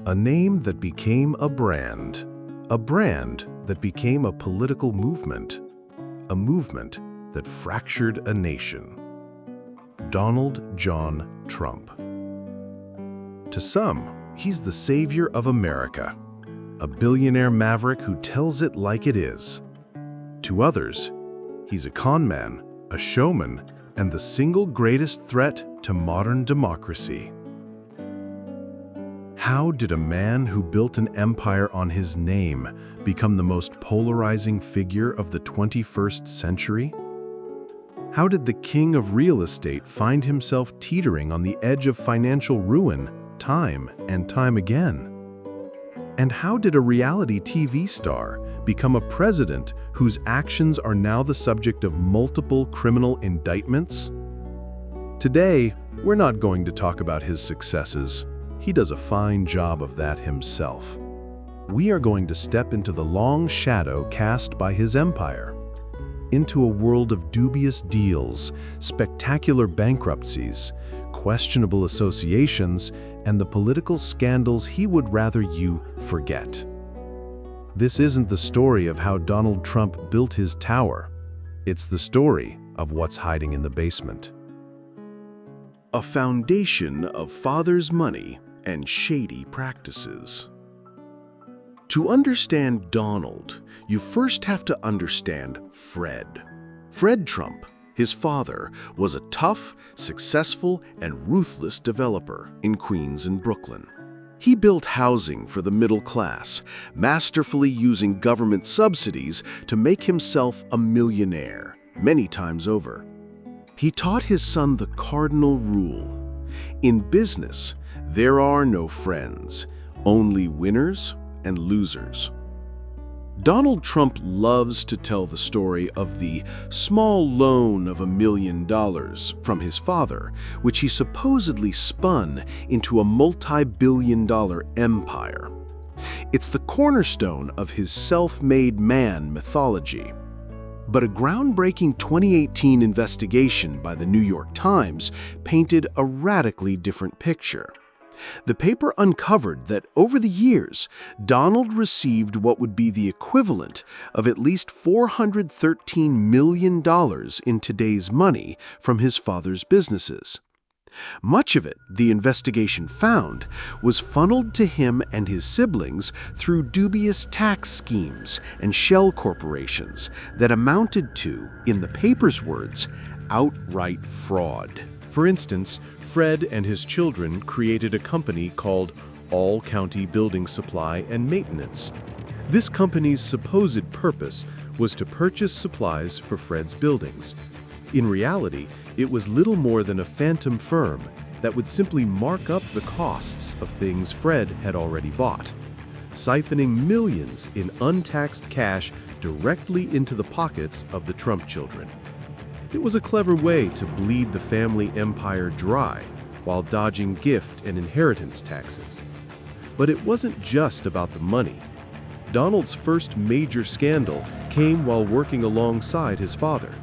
A name that became a brand that became a political movement, a movement that fractured a nation. Donald John Trump. To some, he's the savior of America, a billionaire maverick who tells it like it is. To others, he's a con man, a showman, and the single greatest threat to modern democracy. How did a man who built an empire on his name become the most polarizing figure of the 21st century? How did the king of real estate find himself teetering on the edge of financial ruin time and time again? And how did a reality TV star become a president whose actions are now the subject of multiple criminal indictments? Today, we're not going to talk about his successes. He does a fine job of that himself. We are going to step into the long shadow cast by his empire, into a world of dubious deals, spectacular bankruptcies, questionable associations, and the political scandals he would rather you forget. This isn't the story of how Donald Trump built his tower. It's the story of what's hiding in the basement. A foundation of father's money and shady practices. To understand Donald, you first have to understand Fred. Fred Trump, his father, was a tough, successful, and ruthless developer in Queens and Brooklyn. He built housing for the middle class, masterfully using government subsidies to make himself a millionaire, many times over. He taught his son the cardinal rule: in business, there are no friends, only winners and losers. Donald Trump loves to tell the story of the small loan of $1 million from his father, which he supposedly spun into a multi-billion-dollar empire. It's the cornerstone of his self-made man mythology. But a groundbreaking 2018 investigation by the New York Times painted a radically different picture. The paper uncovered that over the years, Donald received what would be the equivalent of at least $413 million in today's money from his father's businesses. Much of it, the investigation found, was funneled to him and his siblings through dubious tax schemes and shell corporations that amounted to, in the paper's words, outright fraud. For instance, Fred and his children created a company called All County Building Supply and Maintenance. This company's supposed purpose was to purchase supplies for Fred's buildings. In reality, it was little more than a phantom firm that would simply mark up the costs of things Fred had already bought, siphoning millions in untaxed cash directly into the pockets of the Trump children. It was a clever way to bleed the family empire dry while dodging gift and inheritance taxes. But it wasn't just about the money. Donald's first major scandal came while working alongside his father.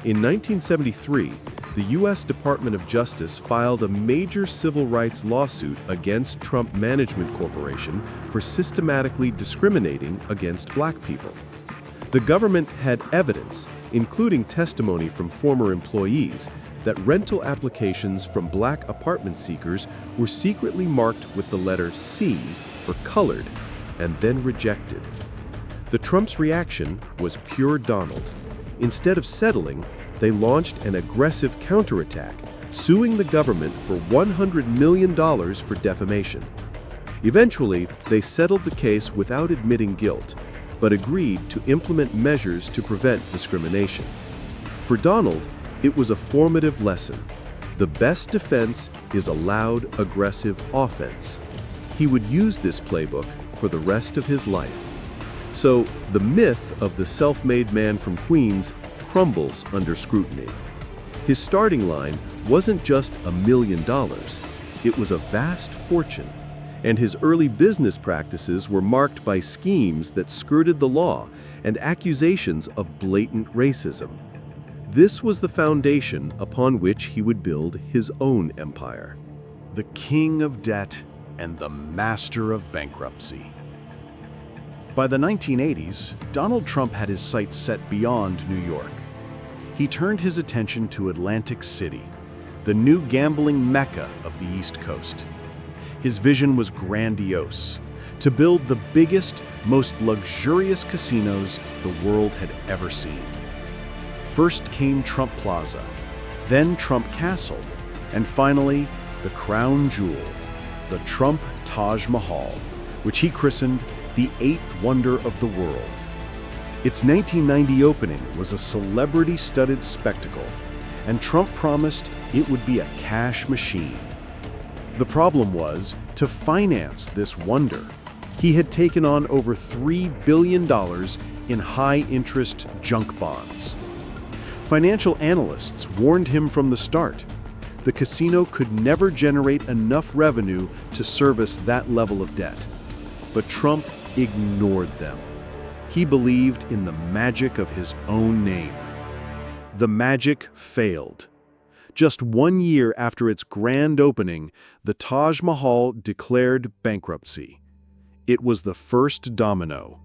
In 1973, the U.S. Department of Justice filed a major civil rights lawsuit against Trump Management Corporation for systematically discriminating against black people. The government had evidence, including testimony from former employees, that rental applications from black apartment seekers were secretly marked with the letter C for colored and then rejected. The Trump's reaction was pure Donald. Instead of settling, they launched an aggressive counterattack, suing the government for $100 million for defamation. Eventually, they settled the case without admitting guilt, but agreed to implement measures to prevent discrimination. For Donald, it was a formative lesson. The best defense is a loud, aggressive offense. He would use this playbook for the rest of his life. So, the myth of the self-made man from Queens crumbles under scrutiny. His starting line wasn't just $1 million, it was a vast fortune. And his early business practices were marked by schemes that skirted the law and accusations of blatant racism. This was the foundation upon which he would build his own empire. The king of debt and the master of bankruptcy. By the 1980s, Donald Trump had his sights set beyond New York. He turned his attention to Atlantic City, the new gambling mecca of the East Coast. His vision was grandiose: to build the biggest, most luxurious casinos the world had ever seen. First came Trump Plaza, then Trump Castle, and finally, the crown jewel, the Trump Taj Mahal, which he christened the eighth wonder of the world. Its 1990 opening was a celebrity-studded spectacle, and Trump promised it would be a cash machine. The problem was, to finance this wonder, he had taken on over $3 billion in high-interest junk bonds. Financial analysts warned him from the start. The casino could never generate enough revenue to service that level of debt. But Trump ignored them. He believed in the magic of his own name. The magic failed. Just 1 year after its grand opening, the Taj Mahal declared bankruptcy. It was the first domino.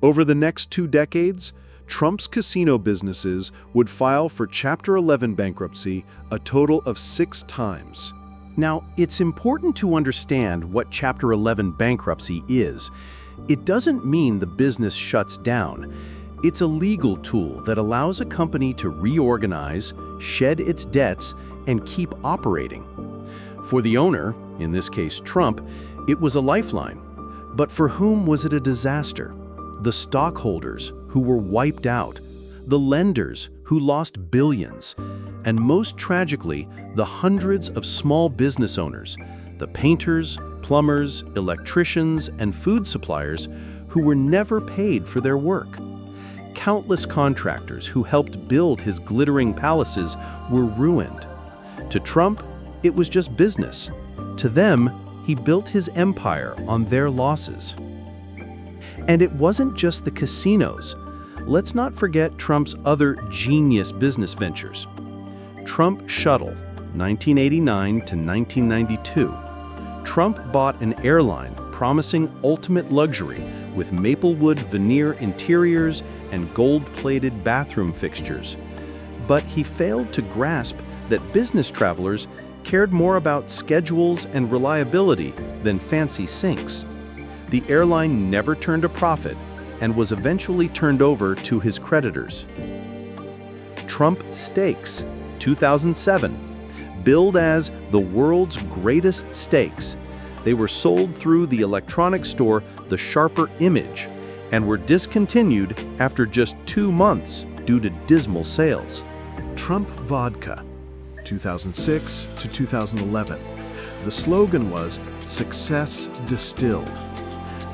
Over the next 2 decades, Trump's casino businesses would file for Chapter 11 bankruptcy a total of 6 times. Now, it's important to understand what Chapter 11 bankruptcy is. It doesn't mean the business shuts down. It's a legal tool that allows a company to reorganize, shed its debts, and keep operating. For the owner, in this case Trump, it was a lifeline. But for whom was it a disaster? The stockholders, who were wiped out, the lenders, who lost billions, and most tragically, the hundreds of small business owners, the painters, plumbers, electricians, and food suppliers who were never paid for their work. Countless contractors who helped build his glittering palaces were ruined. To Trump, it was just business. To them, he built his empire on their losses. And it wasn't just the casinos. Let's not forget Trump's other genius business ventures. Trump Shuttle, 1989 to 1992. Trump bought an airline promising ultimate luxury with maplewood veneer interiors and gold-plated bathroom fixtures. But he failed to grasp that business travelers cared more about schedules and reliability than fancy sinks. The airline never turned a profit and was eventually turned over to his creditors. Trump Steaks, 2007. Billed as the world's greatest steaks, they were sold through the electronic store The Sharper Image and were discontinued after just 2 months due to dismal sales. Trump Vodka, 2006 to 2011. The slogan was "Success Distilled."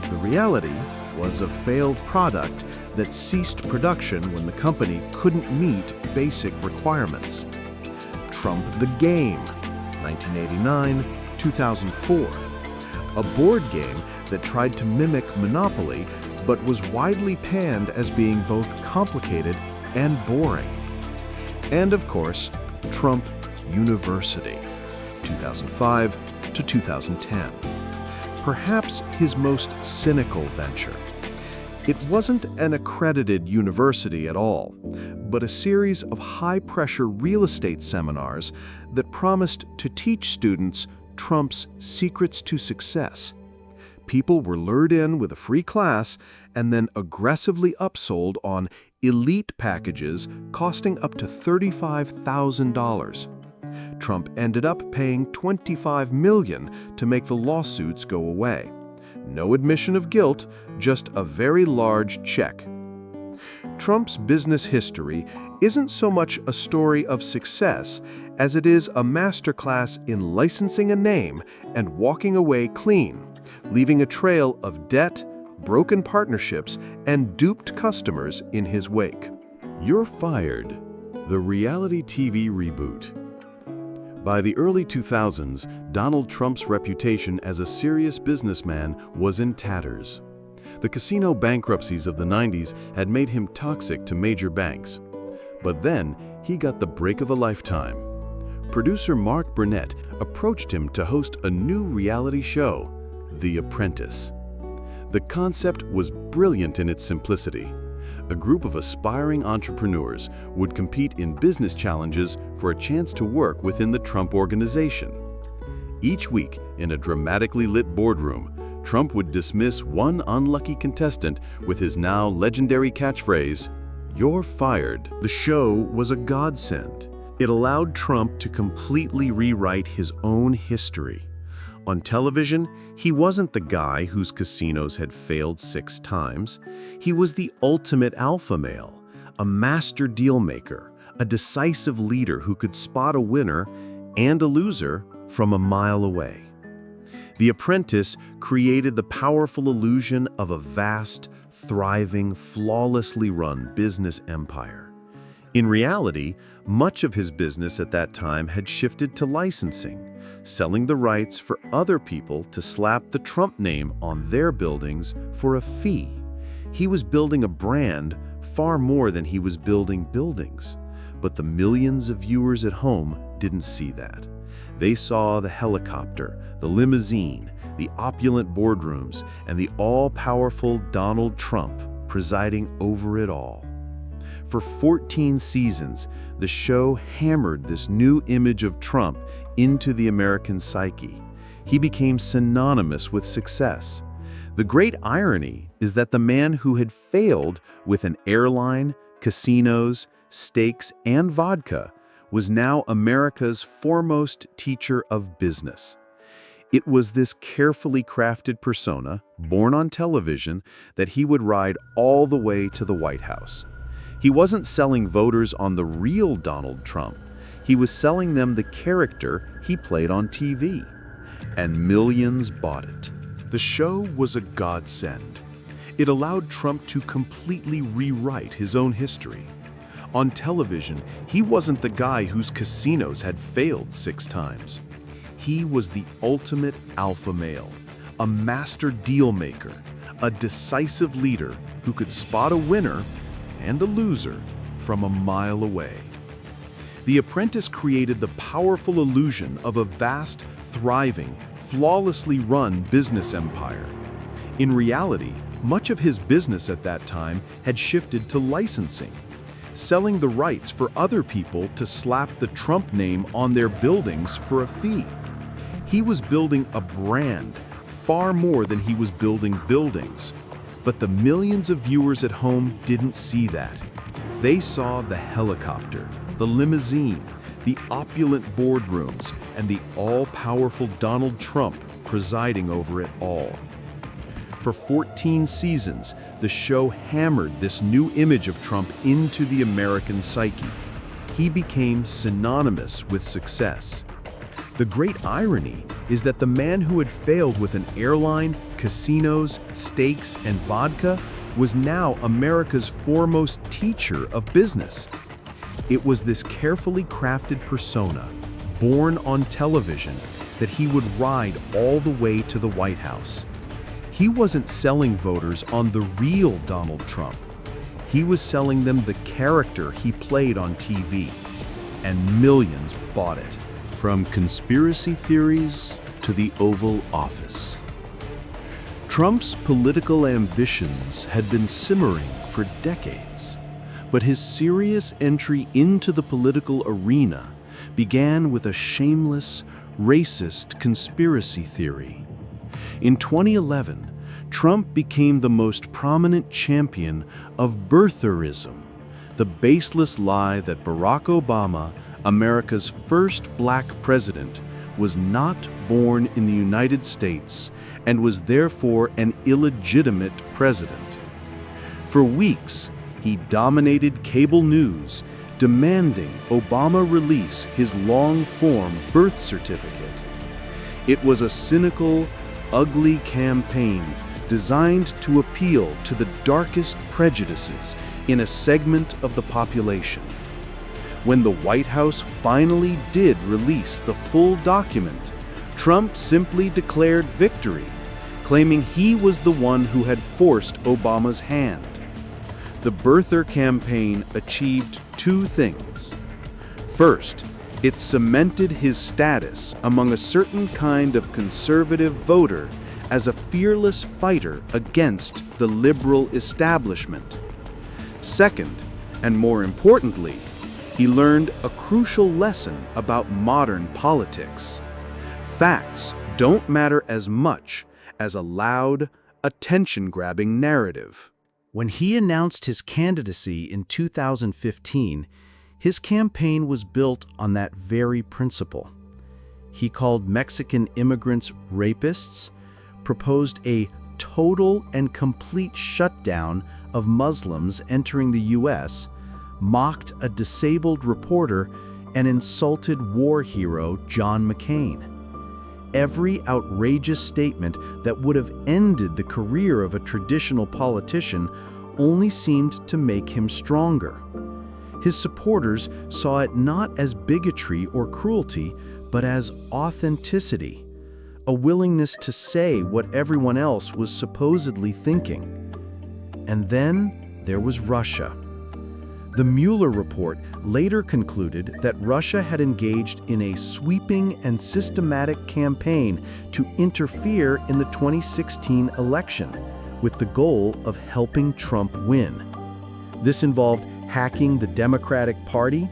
The reality was a failed product that ceased production when the company couldn't meet basic requirements. Trump the Game, 1989-2004. A board game that tried to mimic Monopoly but was widely panned as being both complicated and boring. And of course, Trump University, 2005 to 2010. Perhaps his most cynical venture. It wasn't an accredited university at all, but a series of high-pressure real estate seminars that promised to teach students Trump's secrets to success. People were lured in with a free class and then aggressively upsold on elite packages costing up to $35,000. Trump ended up paying $25 million to make the lawsuits go away. No admission of guilt, just a very large check. Trump's business history isn't so much a story of success as it is a masterclass in licensing a name and walking away clean, leaving a trail of debt, broken partnerships, and duped customers in his wake. You're Fired, the reality TV reboot. By the early 2000s, Donald Trump's reputation as a serious businessman was in tatters. The casino bankruptcies of the 90s had made him toxic to major banks. But then, he got the break of a lifetime. producer Mark Burnett approached him to host a new reality show, The Apprentice. The concept was brilliant in its simplicity. A group of aspiring entrepreneurs would compete in business challenges for a chance to work within the Trump organization. Each week, in a dramatically lit boardroom, Trump would dismiss one unlucky contestant with his now legendary catchphrase, "You're fired." The show was a godsend. It allowed Trump to completely rewrite his own history. On television, he wasn't the guy whose casinos had failed 6 times. He was the ultimate alpha male, a master dealmaker, a decisive leader who could spot a winner and a loser from a mile away. The Apprentice created the powerful illusion of a vast, thriving, flawlessly run business empire. In reality, much of his business at that time had shifted to licensing, selling the rights for other people to slap the Trump name on their buildings for a fee. He was building a brand far more than he was building buildings. But the millions of viewers at home didn't see that. They saw the helicopter, the limousine, the opulent boardrooms, and the all-powerful Donald Trump presiding over it all. For 14 seasons, the show hammered this new image of Trump into the American psyche. He became synonymous with success. The great irony is that the man who had failed with an airline, casinos, steaks, and vodka was now America's foremost teacher of business. It was this carefully crafted persona, born on television, that he would ride all the way to the White House. He wasn't selling voters on the real Donald Trump. He was selling them the character he played on TV. And millions bought it. The show was a godsend. It allowed Trump to completely rewrite his own history. On television, he wasn't the guy whose casinos had failed 6 times. He was the ultimate alpha male, a master deal maker, a decisive leader who could spot a winner and a loser from a mile away. The Apprentice created the powerful illusion of a vast, thriving, flawlessly run business empire. In reality, much of his business at that time had shifted to licensing, selling the rights for other people to slap the Trump name on their buildings for a fee. He was building a brand far more than he was building buildings. But the millions of viewers at home didn't see that. They saw the helicopter, the limousine, the opulent boardrooms, and the all-powerful Donald Trump presiding over it all. For 14 seasons, the show hammered this new image of Trump into the American psyche. He became synonymous with success. The great irony is that the man who had failed with an airline, casinos, steaks, and vodka was now America's foremost teacher of business. It was this carefully crafted persona, born on television, that he would ride all the way to the White House. He wasn't selling voters on the real Donald Trump. He was selling them the character he played on TV, and millions bought it. From conspiracy theories to the Oval Office. Trump's political ambitions had been simmering for decades, but his serious entry into the political arena began with a shameless, racist conspiracy theory. In 2011, Trump became the most prominent champion of birtherism, the baseless lie that Barack Obama, America's first black president, was not born in the United States and was therefore an illegitimate president. For weeks, he dominated cable news, demanding Obama release his long-form birth certificate. It was a cynical, ugly campaign designed to appeal to the darkest prejudices in a segment of the population. When the White House finally did release the full document, Trump simply declared victory, claiming he was the one who had forced Obama's hand. The birther campaign achieved 2 things. First, It cemented his status among a certain kind of conservative voter as a fearless fighter against the liberal establishment. Second, and more importantly, he learned a crucial lesson about modern politics. Facts don't matter as much as a loud, attention-grabbing narrative. When he announced his candidacy in 2015, his campaign was built on that very principle. He called Mexican immigrants rapists, proposed a total and complete shutdown of Muslims entering the U.S., mocked a disabled reporter, and insulted war hero John McCain. Every outrageous statement that would have ended the career of a traditional politician only seemed to make him stronger. His supporters saw it not as bigotry or cruelty, but as authenticity, a willingness to say what everyone else was supposedly thinking. And then there was Russia. The Mueller report later concluded that Russia had engaged in a sweeping and systematic campaign to interfere in the 2016 election, with the goal of helping Trump win. This involved hacking the Democratic Party,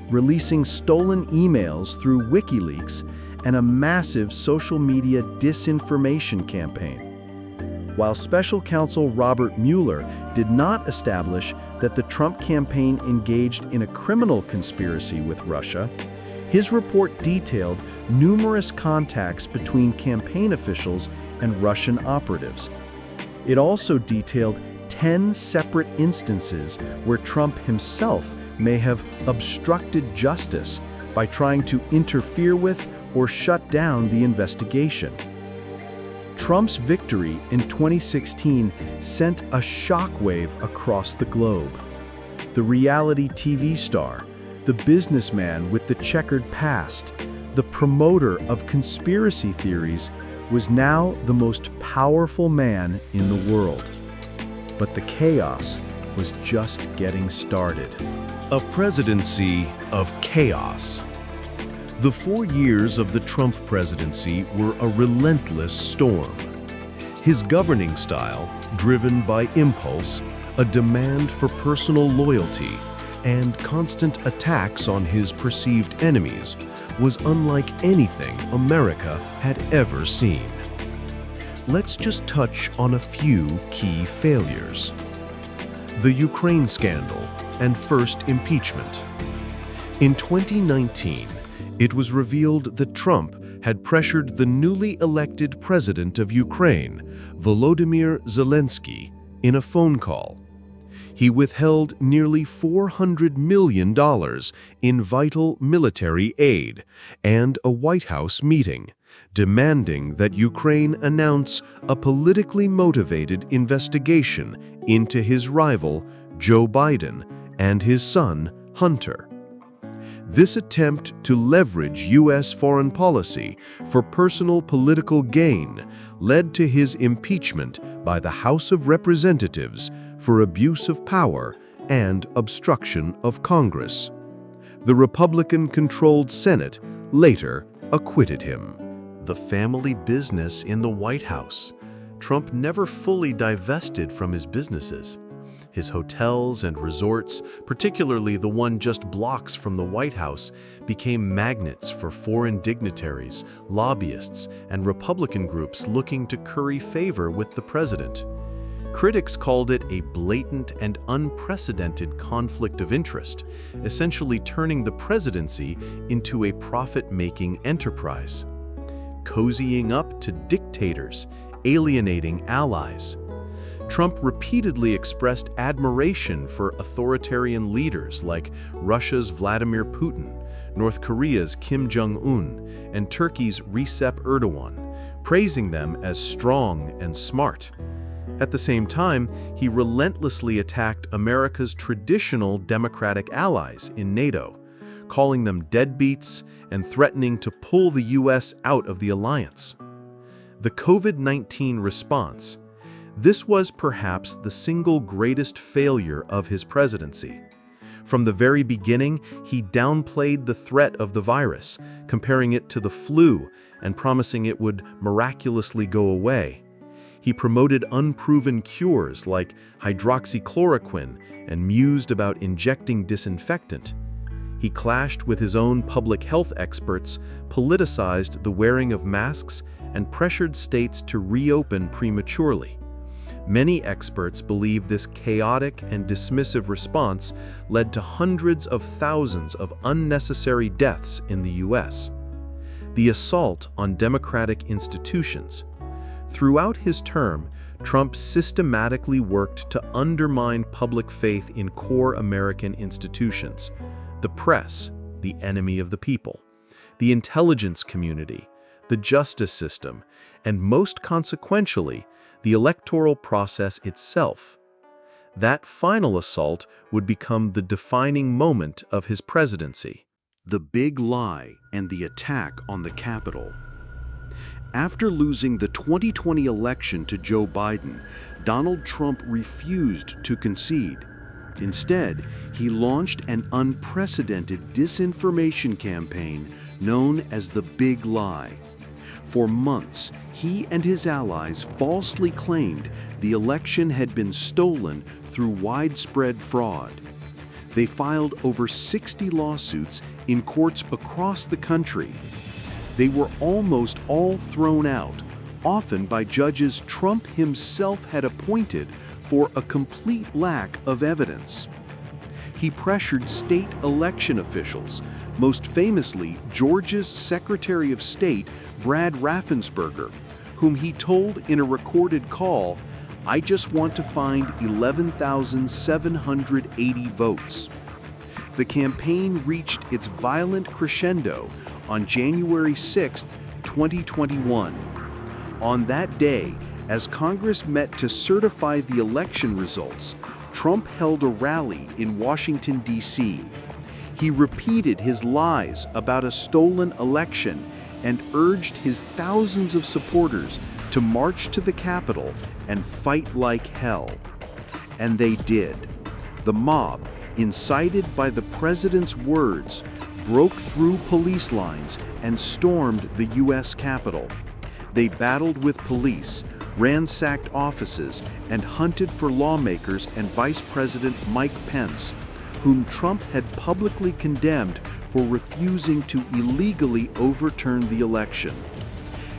releasing stolen emails through WikiLeaks, and a massive social media disinformation campaign. While Special Counsel Robert Mueller did not establish that the Trump campaign engaged in a criminal conspiracy with Russia, his report detailed numerous contacts between campaign officials and Russian operatives. It also detailed 10 separate instances where Trump himself may have obstructed justice by trying to interfere with or shut down the investigation. Trump's victory in 2016 sent a shockwave across the globe. The reality TV star, the businessman with the checkered past, the promoter of conspiracy theories, was now the most powerful man in the world. But the chaos was just getting started. A presidency of chaos. The 4 years of the Trump presidency were a relentless storm. His governing style, driven by impulse, a demand for personal loyalty, and constant attacks on his perceived enemies, was unlike anything America had ever seen. Let's just touch on a few key failures. The Ukraine scandal and first impeachment. In 2019, it was revealed that Trump had pressured the newly elected president of Ukraine, Volodymyr Zelensky, in a phone call. He withheld nearly $400 million in vital military aid and a White House meeting, demanding that Ukraine announce a politically motivated investigation into his rival, Joe Biden, and his son, Hunter. This attempt to leverage U.S. foreign policy for personal political gain led to his impeachment by the House of Representatives for abuse of power and obstruction of Congress. The Republican-controlled Senate later acquitted him. The family business in the White House. Trump never fully divested from his businesses. His hotels and resorts, particularly the one just blocks from the White House, became magnets for foreign dignitaries, lobbyists, and Republican groups looking to curry favor with the president. Critics called it a blatant and unprecedented conflict of interest, essentially turning the presidency into a profit-making enterprise. Cozying up to dictators, alienating allies. Trump repeatedly expressed admiration for authoritarian leaders like Russia's Vladimir Putin, North Korea's Kim Jong-un, and Turkey's Recep Erdogan, praising them as strong and smart. At the same time, he relentlessly attacked America's traditional democratic allies in NATO, calling them deadbeats and threatening to pull the U.S. out of the alliance. The COVID-19 response. This was perhaps the single greatest failure of his presidency. From the very beginning, he downplayed the threat of the virus, comparing it to the flu and promising it would miraculously go away. He promoted unproven cures like hydroxychloroquine and mused about injecting disinfectant. He clashed with his own public health experts, politicized the wearing of masks, and pressured states to reopen prematurely. Many experts believe this chaotic and dismissive response led to hundreds of thousands of unnecessary deaths in the U.S. The assault on democratic institutions. Throughout his term, Trump systematically worked to undermine public faith in core American institutions: the press, the enemy of the people; the intelligence community; the justice system; and most consequentially, the electoral process itself. That final assault would become the defining moment of his presidency. The big lie and the attack on the Capitol. After losing the 2020 election to Joe Biden, Donald Trump refused to concede. Instead, he launched an unprecedented disinformation campaign known as the Big Lie. For months, he and his allies falsely claimed the election had been stolen through widespread fraud. They filed over 60 lawsuits in courts across the country. They were almost all thrown out, often by judges Trump himself had appointed for a complete lack of evidence. He pressured state election officials, most famously Georgia's Secretary of State, Brad Raffensperger, whom he told in a recorded call, "I just want to find 11,780 votes." The campaign reached its violent crescendo on January 6, 2021. On that day, as Congress met to certify the election results, Trump held a rally in Washington, D.C. He repeated his lies about a stolen election and urged his thousands of supporters to march to the Capitol and fight like hell. And they did. The mob, incited by the president's words, broke through police lines and stormed the U.S. Capitol. They battled with police, ransacked offices, and hunted for lawmakers and Vice President Mike Pence, whom Trump had publicly condemned for refusing to illegally overturn the election.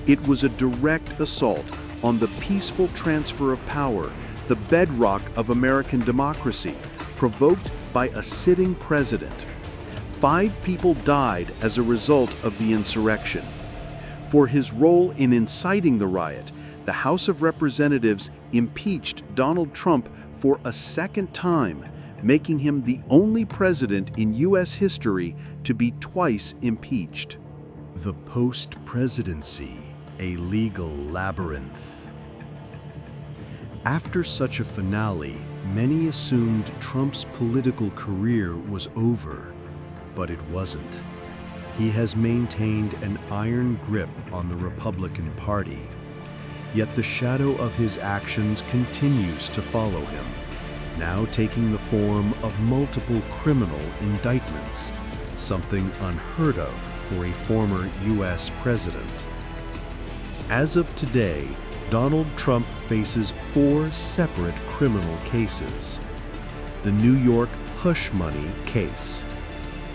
It was a direct assault on the peaceful transfer of power, the bedrock of American democracy, provoked by a sitting president. 5 people died as a result of the insurrection. For his role in inciting the riot, the House of Representatives impeached Donald Trump for a second time, making him the only president in U.S. history to be twice impeached. The post-presidency, a legal labyrinth. After such a finale, many assumed Trump's political career was over, but it wasn't. He has maintained an iron grip on the Republican Party. Yet the shadow of his actions continues to follow him, now taking the form of multiple criminal indictments, something unheard of for a former U.S. president. As of today, Donald Trump faces 4 separate criminal cases. The New York hush money case.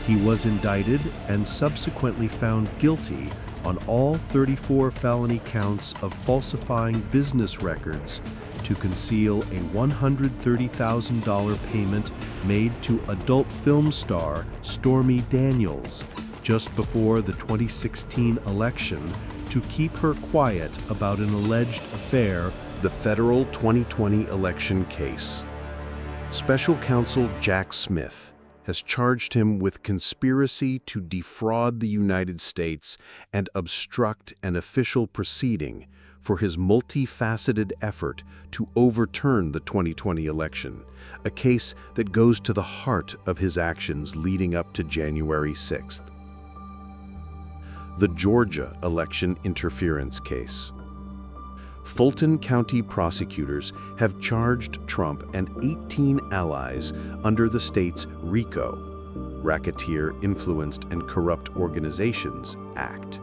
He was indicted and subsequently found guilty on all 34 felony counts of falsifying business records to conceal a $130,000 payment made to adult film star Stormy Daniels just before the 2016 election to keep her quiet about an alleged affair. The federal 2020 election case. Special counsel Jack Smith has charged him with conspiracy to defraud the United States and obstruct an official proceeding for his multifaceted effort to overturn the 2020 election, a case that goes to the heart of his actions leading up to January 6th. The Georgia election interference case. Fulton County prosecutors have charged Trump and 18 allies under the state's RICO, Racketeer Influenced and Corrupt Organizations Act,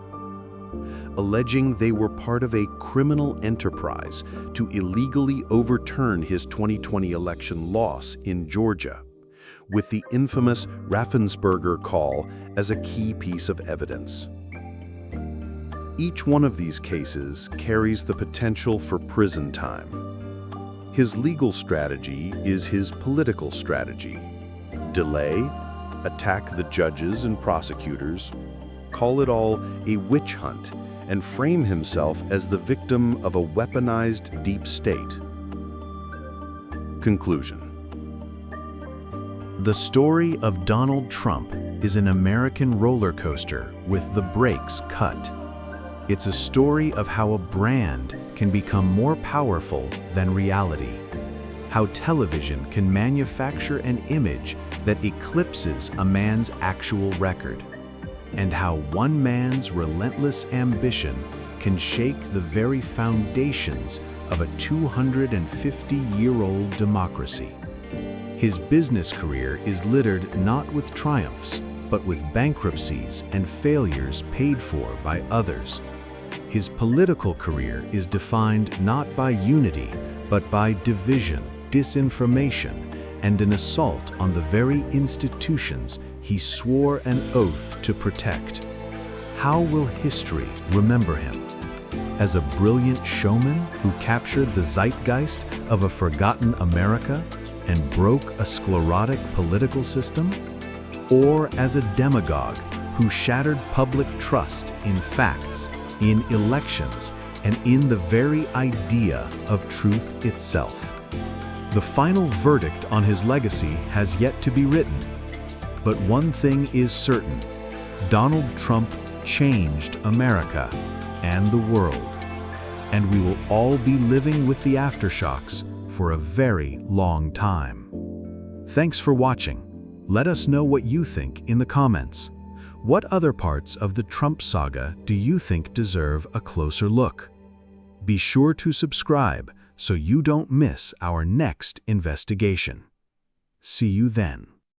alleging they were part of a criminal enterprise to illegally overturn his 2020 election loss in Georgia, with the infamous Raffensperger call as a key piece of evidence. Each one of these cases carries the potential for prison time. His legal strategy is his political strategy. Delay, attack the judges and prosecutors, call it all a witch hunt, and frame himself as the victim of a weaponized deep state. Conclusion. The story of Donald Trump is an American roller coaster with the brakes cut. It's a story of how a brand can become more powerful than reality, how television can manufacture an image that eclipses a man's actual record, and how one man's relentless ambition can shake the very foundations of a 250-year-old democracy. His business career is littered not with triumphs, but with bankruptcies and failures paid for by others. His political career is defined not by unity, but by division, disinformation, and an assault on the very institutions he swore an oath to protect. How will history remember him? As a brilliant showman who captured the zeitgeist of a forgotten America and broke a sclerotic political system? Or as a demagogue who shattered public trust in facts, in elections, and in the very idea of truth itself? The final verdict on his legacy has yet to be written. But one thing is certain: Donald Trump changed America and the world. And we will all be living with the aftershocks for a very long time. Thanks for watching. Let us know what you think in the comments. What other parts of the Trump saga do you think deserve a closer look? Be sure to subscribe so you don't miss our next investigation. See you then.